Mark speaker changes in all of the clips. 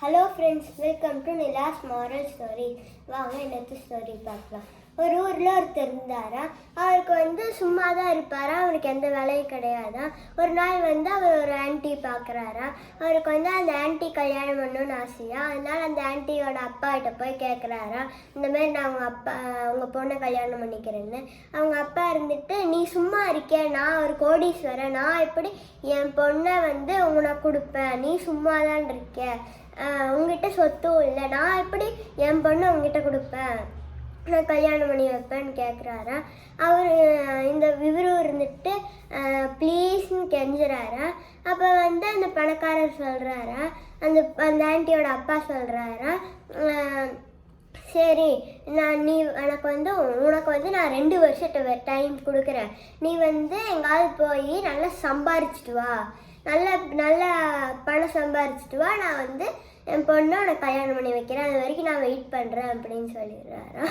Speaker 1: Hello friends, welcome to Nila's moral story. வாங்க இன்னத்து story பார்க்கலாம். ஒரு ஊரில் ஒருத்தர் இருந்தாரா. அவருக்கு சும்மா தான் இருப்பாரா, அவருக்கு எந்த வேலையும் கிடையாதா. ஒரு நாள் அவர் ஒரு ஆன்ட்டி பார்க்குறாரா. அவருக்கு அந்த ஆன்ட்டி கல்யாணம் பண்ணணும்னு ஆசையா. அதனால அந்த ஆன்ட்டியோட அப்பா கிட்ட போய் கேட்குறாரா, இந்த மாதிரி நான் உங்கள் பொண்ணை கல்யாணம் பண்ணிக்கிறேன்னு. அவங்க அப்பா இருந்துட்டு, நீ சும்மா இருக்கே, நான் ஒரு கோடீஸ்வரன், நான் எப்படி என் பொண்ணை உனக்கு கொடுப்பேன், நீ சும்மா தான் இருக்க, உங்ககிட்ட சொத்தும் இல்லை, நான் எப்படி என் பொண்ணை உங்ககிட்ட கொடுப்பேன், நான் கல்யாணம் பண்ணி வைப்பேன்னு கேட்குறாரா. அவர் இவரு இருந்துட்டு ப்ளீஸ்ன்னு கெஞ்சுறாரா. அப்போ அந்த பணக்காரர் சொல்கிறாரா, அந்த ஆன்ட்டியோட அப்பா சொல்கிறாரா, சரி நீ உனக்கு நான் 2 வருஷத்தை டைம் கொடுக்குறேன். நீ எங்காவது போய் நல்லா சம்பாரிச்சிட்டு வா, நல்ல பணம் சம்பாரிச்சிட்டு வா, நான் என் பொண்ணை உனக்கு கல்யாணம் பண்ணி வைக்கிறேன், அது வரைக்கும் நான் வெயிட் பண்ணுறேன் அப்படின்னு சொல்லிடுறாரா.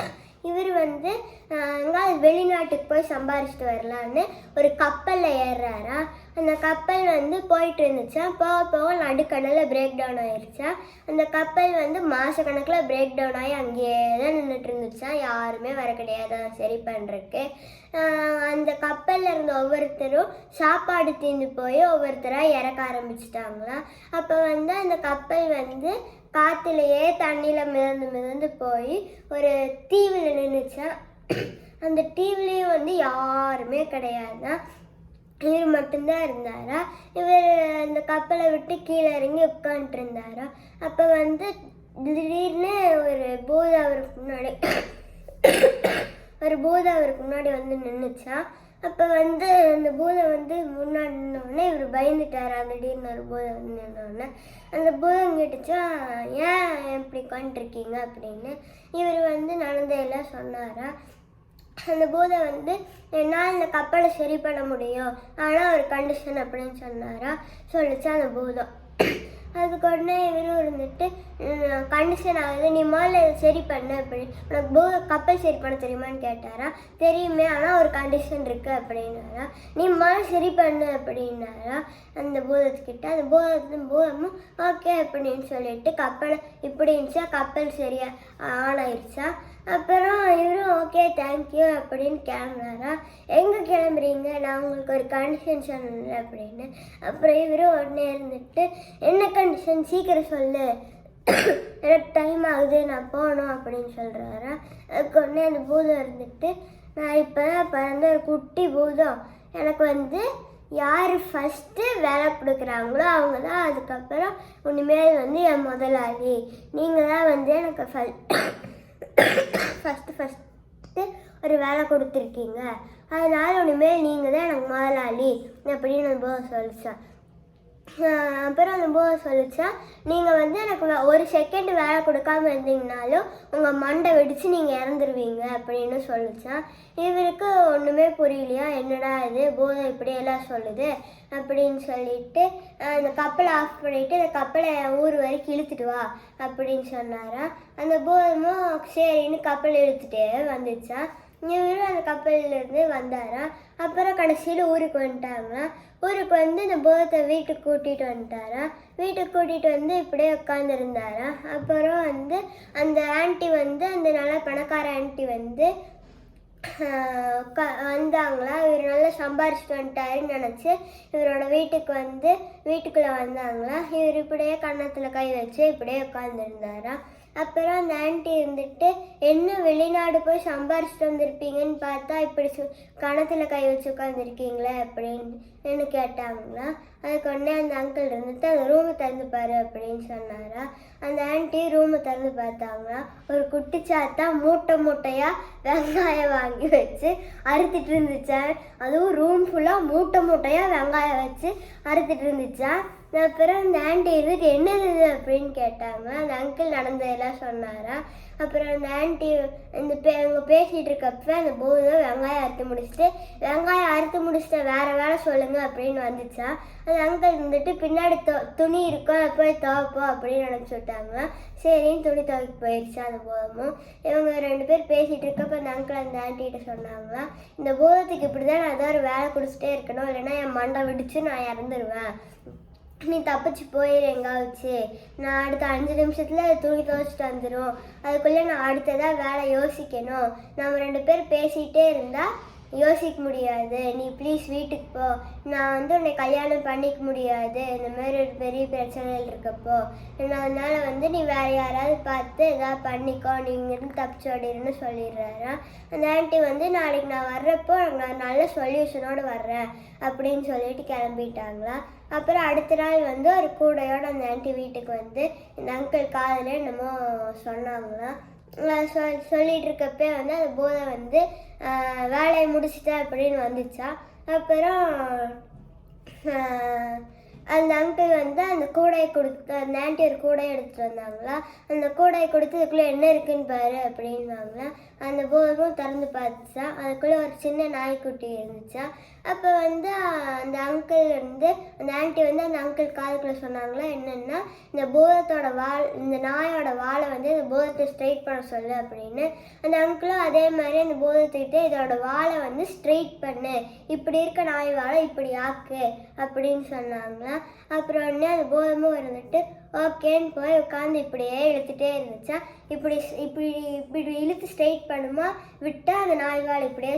Speaker 1: இவர் எங்காவது வெளிநாட்டுக்கு போய் சம்பாரிச்சிட்டு வரலான்னு ஒரு கப்பலில் ஏறுறாரா. அந்த கப்பல் போயிட்டு இருந்துச்சா. போக போக நடுக்கடலில் பிரேக் டவுன் ஆயிடுச்சா. அந்த கப்பல் மாதக்கணக்கில் பிரேக் டவுன் ஆகி அங்கேயே தான் நின்றுட்டு இருந்துச்சா. யாருமே வர கிடையாது சரி பண்ணுறதுக்கு. அந்த கப்பலில் இருந்த ஒவ்வொருத்தரும் சாப்பாடு தீர்ந்து போய் ஒவ்வொருத்தராக இறக்க ஆரம்பிச்சிட்டாங்களா. அப்போ அந்த கப்பல் காற்றுலையே தண்ணியில் மிதந்து போய் ஒரு தீவில் நின்றுச்சா. அந்த தீவுலேயும் யாருமே கிடையாதா. இவர் மட்டும்தான் இருந்தாரா. இவர் அந்த கப்பலை விட்டு கீழே இறங்கி உட்காந்துட்டு இருந்தாரா. அப்போ திடீர்னு ஒரு பூதம் அவருக்கு முன்னாடி நின்றுச்சா. அப்போ அந்த பூதம் முன்னாடி நின்னோடனே இவர் பயந்துட்டாரா. திடீர்னு ஒரு பூதம் நின்னோடனே அந்த பூதம் கேட்டுச்சா, ஏன் இப்படி உட்காந்துருக்கீங்க அப்படின்னு. இவர் நடந்ததெல்லாம் சொன்னாரா. அந்த பூதம் என்னால் இந்த கப்பலை சரி பண்ண முடியும், ஆனால் ஒரு கண்டிஷன் அப்படின்னு சொன்னாரா. சொல்லிச்சா அந்த பூதம். அதுக்கு உடனே இவரும் இருந்துட்டு, கண்டிஷன் ஆகுது, நீ முதல்ல சரி பண்ணு அப்படி, உனக்கு கப்பல் சரி பண்ண தெரியுமான்னு கேட்டாரா. தெரியுமே, ஆனால் ஒரு கண்டிஷன் இருக்கு அப்படின்னாரா. நீ முதல்ல சரி பண்ணு அப்படின்னாரா அந்த பூதத்துக்கிட்ட. அந்த பூதமும் ஓகே அப்படின்னு சொல்லிட்டு கப்பலை இப்படி இருந்துச்சா. கப்பல் சரியா ஆன் ஆயிடுச்சா. அப்புறம் இவரும் ஓகே தேங்க்யூ அப்படின்னு கிளம்புனாரா. எங்கே கிளம்புறீங்க, நான் உங்களுக்கு ஒரு கண்டிஷன் சொன்னேன் அப்படின்னு. அப்புறம் இவரும் உடனே இருந்துட்டு, என்ன கண்டிஷன் சீக்கிரம் சொல்லு, எனக்கு டைம் ஆகுது, நான் போகணும் அப்படின்னு சொல்கிறாரா. அதுக்கு உடனே அந்த பூதம் இருந்துட்டு, நான் இப்போ பிறந்த ஒரு குட்டி பூதம், எனக்கு யார் ஃபஸ்ட்டு வேலை கொடுக்குறாங்களோ அவங்க தான் அதுக்கப்புறம் இனிமேல் என் முதலாளி, நீங்கள் தான் எனக்கு ஃபஸ்ட்டு ஒரு வேலை கொடுத்துருக்கீங்க, அதனால் இனிமேல் நீங்கள் தான் எனக்கு முதலாளி அப்படின்னு அந்த பூதம் சொல்லிச்சான். அப்புறம் அந்த பூதம் சொல்லிச்சா, நீங்கள் எனக்கு ஒரு செகண்ட் வேலை கொடுக்காம இருந்தீங்கனாலும் உங்கள் மண்டை வெடித்து நீங்கள் இறந்துருவீங்க அப்படின்னு சொல்லிச்சான். இவருக்கு ஒன்றுமே புரியலையா, என்னடா இது பூதம் இப்படியெல்லாம் சொல்லுது அப்படின்னு சொல்லிட்டு அந்த கப்பலை ஆஃப் பண்ணிவிட்டு அந்த கப்பலை ஊர் வரைக்கும் இழுத்துட்டு வா அப்படின்னு சொன்னாரா. அந்த பூதமும் சரின்னு கப்பல் இழுத்துட்டே வந்துச்சா. இவரும் அந்த கப்பலிருந்து வந்தாரா. அப்புறம் கடைசியில் ஊருக்கு வந்துட்டாங்களா. ஊருக்கு இந்த பூதத்தை வீட்டுக்கு கூட்டிகிட்டு வந்துட்டாரா. வீட்டுக்கு கூட்டிகிட்டு இப்படியே உட்காந்துருந்தாரா. அப்புறம் அந்த ஆன்ட்டி அந்த நல்ல பணக்கார ஆன்ட்டி வந்தாங்களா. இவர் நல்லா சம்பாரிச்சுட்டு வந்துட்டாருன்னு நினச்சி இவரோட வீட்டுக்குள்ளே வந்தாங்களா. இவர் இப்படியே கன்னத்தில் கை வச்சு இப்படியே உட்காந்துருந்தாரா. அப்புறம் அந்த ஆன்ட்டி இருந்துட்டு, என்ன வெளிநாடு போய் சம்பாரிச்சுட்டு வந்திருப்பீங்கன்னு பார்த்தா இப்படி கணத்தில் கை வச்சு உட்காந்துருக்கீங்களே அப்படின்னு கேட்டாங்களா. அதுக்கு உடனே அந்த அங்கிள் இருந்துட்டு, அந்த ரூமை திறந்து பாரு அப்படின்னு சொன்னாரா. அந்த ஆன்ட்டி ரூமை திறந்து பார்த்தாங்களா. ஒரு குட்டிச்சாத்தா மூட்டையாக வெங்காயம் வாங்கி வச்சு அறுத்துட்டு இருந்துச்சா. அதுவும் ரூம் ஃபுல்லாக மூட்டையாக வெங்காயம் வச்சு அறுத்துட்டு இருந்துச்சா. அப்புறம் அந்த ஆன்ட்டி இருந்துட்டு என்னது அப்படின்னு கேட்டாங்க. அந்த அங்கிள் நடந்ததெல்லாம் சொன்னாரா. அப்புறம் அந்த ஆன்ட்டி அவங்க பேசிகிட்டு இருக்கப்ப அந்த பூதம் வெங்காயம் அறுத்து முடிச்சுட்டு வேறு வேலை சொல்லுங்க அப்படின்னு வந்துச்சா. அந்த அங்கிள் இருந்துட்டு, பின்னாடி துணி இருக்கும் போய் துவைப்போம் அப்படின்னு நினச்சி விட்டாங்க. சரின்னு துணி துவைக்க போயிடுச்சு அந்த பூதமும். இவங்க 2 பேர் பேசிகிட்டு இருக்கப்ப அந்த அங்கிள் அந்த ஆன்ட்டிகிட்ட சொன்னாங்களா, இந்த பூதத்துக்கு இப்படி தான் நான் ஏதாவது ஒரு வேலை கொடுத்துட்டே இருக்கணும், இல்லைன்னா என் மண்டை விடிச்சு நான் இறந்துருவேன், நீ தப்பிச்சு போயிரு எங்காச்சு, நான் அடுத்த 5 நிமிஷத்தில் துணி துவைச்சிட்டு வந்துடும், அதுக்குள்ளே நான் அடுத்ததாக வேலை யோசிக்கணும், நம்ம 2 பேர் பேசிகிட்டே இருந்தால் யோசிக்க முடியாது, நீ ப்ளீஸ் வீட்டுக்கு போ, நான் வந்து உன்னை கல்யாணம் பண்ணிக்க முடியாது, இந்த மாதிரி ஒரு பெரிய பிரச்சனைகள் இருக்கப்போ, அதனால வந்து நீ வேறு யாராவது பார்த்து எதாவது பண்ணிக்கோ, நீ இங்கேருந்து தப்பிச்சு ஓடிடுன்னு சொல்லிடுறாரா. அந்த ஆண்டி வந்து நாளைக்கு நான் வர்றப்போ நான் நல்ல சொல்யூஷனோடு வர்றேன் அப்படின்னு சொல்லிட்டு கிளம்பிட்டாங்களா. அப்புறம் அடுத்த நாள் வந்து ஒரு கூடையோடு அந்த ஆண்டி வீட்டுக்கு வந்து இந்த அங்கிள் காதில் என்னமோ சொன்னாங்களாம். சொல்லிட்டு இருக்கப்பே வந்து அந்த போதை வந்து வேலையை முடிச்சிட்டேன் அப்படின்னு வந்துச்சா. அப்புறம் அந்த அங்கிள் வந்து அந்த கூடையை கொடுத்து, அந்த ஆண்டி ஒரு கூடையை எடுத்துகிட்டு வந்தாங்களா. அந்த கூடையை கொடுத்து இதுக்குள்ளே என்ன இருக்குன்னு பாரு அப்படின்னாங்களா. அந்த போதும் திறந்து பார்த்துச்சா, அதுக்குள்ளே ஒரு சின்ன நாய்க்குட்டி இருந்துச்சா. அப்போ வந்து அந்த அங்கிள் வந்து அந்த ஆண்டி வந்து அந்த அங்கிள் காதுக்குள்ளே சொன்னாங்களா என்னென்னா, இந்த பூதத்தோட இந்த நாயோட வாழை வந்து இந்த பூதத்தை ஸ்ட்ரெயிட் பண்ண சொல்லு அப்படின்னு. அந்த அங்கிளும் அதே மாதிரி அந்த பூதத்துக்கிட்டே இதோட வாழை வந்து ஸ்ட்ரெயிட் பண்ணு, இப்படி இருக்க நாய் வாழை இப்படி ஆக்கு அப்படின்னு சொன்னாங்களா. அப்புறம் உடனே அந்த பூதமும் இருந்துட்டு ஓகேன்னு போய் உட்காந்து இப்படியே இழுத்துட்டே இருந்துச்சா. இப்படி இப்படி இப்படி இழுத்து ஸ்ட்ரெயிட் பண்ணுமா, விட்டால் அந்த நாய்வால் இப்படியே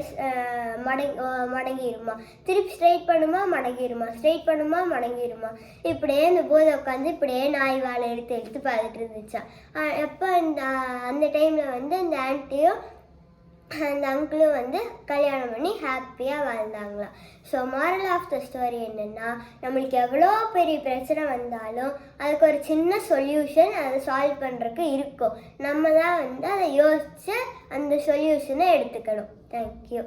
Speaker 1: மடங்கிடுமா, திருப்பி ஸ்ட்ரெயிட் பண்ணுமா மடங்கிடுமா, ஸ்ட்ரெயிட் பண்ணுமா மடங்கிடுமா, இப்படியே இந்த போதை உட்காந்து இப்படியே நாய் வாழை எடுத்து பார்த்துட்டு இருந்துச்சா. எப்போ அந்த டைமில் வந்து அந்த ஆன்ட்டியும் அந்த அங்கிளும் வந்து கல்யாணம் பண்ணி ஹாப்பியாக வாழ்ந்தாங்களாம். So moral of the story என்னென்னா, நம்மளுக்கு எவ்வளோ பெரிய பிரச்சனை வந்தாலும் அதுக்கு ஒரு சின்ன சொல்யூஷன் அதை சால்வ் பண்ணுறதுக்கு இருக்கும். நம்ம தான் வந்து அதை யோசித்து அந்த சொல்யூஷனை எடுத்துக்கணும். தேங்க்யூ.